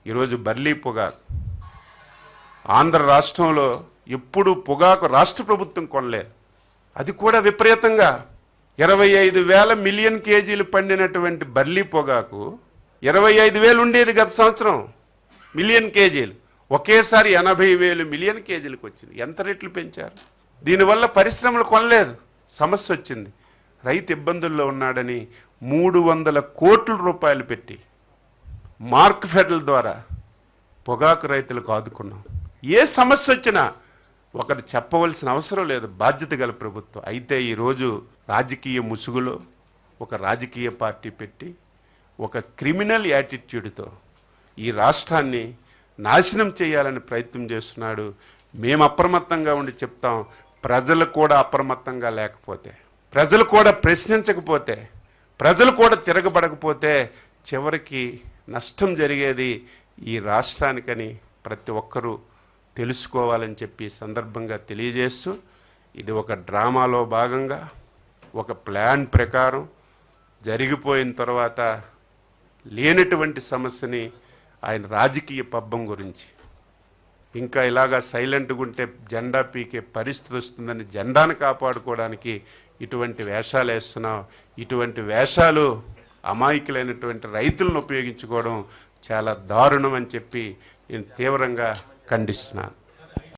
ఈరోజు బర్లీ పొగాకు ఆంధ్ర రాష్ట్రంలో ఎప్పుడు పొగాకు రాష్ట్ర ప్రభుత్వం కొనలేదు. అది కూడా విపరీతంగా 25,000 మిలియన్ కేజీలు పండినటువంటి బర్లీ పొగాకు 25,000 ఉండేది గత సంవత్సరం మిలియన్ కేజీలు, ఒకేసారి 80,000 మిలియన్ కేజీలకు వచ్చింది. ఎంత రెట్లు పెంచారు? దీనివల్ల పరిశ్రమలు కొనలేదు, సమస్య వచ్చింది. రైతు ఇబ్బందుల్లో ఉన్నాడని 300 కోట్ల రూపాయలు పెట్టి మార్క్ ఫెడల్ ద్వారా పొగాకు రైతులకు ఆదుకున్నాం. ఏ సమస్య వచ్చినా ఒకరు చెప్పవలసిన అవసరం లేదు, బాధ్యత గల ప్రభుత్వం. అయితే ఈరోజు రాజకీయ ముసుగులో ఒక రాజకీయ పార్టీ పెట్టి ఒక క్రిమినల్ యాటిట్యూడ్తో ఈ రాష్ట్రాన్ని నాశనం చేయాలని ప్రయత్నం చేస్తున్నాడు. మేము అప్రమత్తంగా ఉండి చెప్తాం. ప్రజలు కూడా అప్రమత్తంగా లేకపోతే, ప్రజలు కూడా ప్రశ్నించకపోతే, ప్రజలు కూడా తిరగబడకపోతే చివరికి నష్టం జరిగేది ఈ రాష్ట్రానికని ప్రతి ఒక్కరూ తెలుసుకోవాలని చెప్పి సందర్భంగా తెలియజేస్తూ, ఇది ఒక డ్రామాలో భాగంగా ఒక ప్లాన్ ప్రకారం జరిగిపోయిన తర్వాత లేనటువంటి సమస్యని ఆయన రాజకీయ పబ్బం గురించి ఇంకా ఇలాగా సైలెంట్గా ఉంటే జెండా పీకే పరిస్థితి వస్తుందని జెండాను కాపాడుకోవడానికి ఇటువంటి వేషాలు వేస్తున్నాం. ఇటువంటి వేషాలు అమాయకులైనటువంటి రైతులను ఉపయోగించుకోవడం చాలా దారుణం అని చెప్పి నేను తీవ్రంగా ఖండిస్తున్నాను.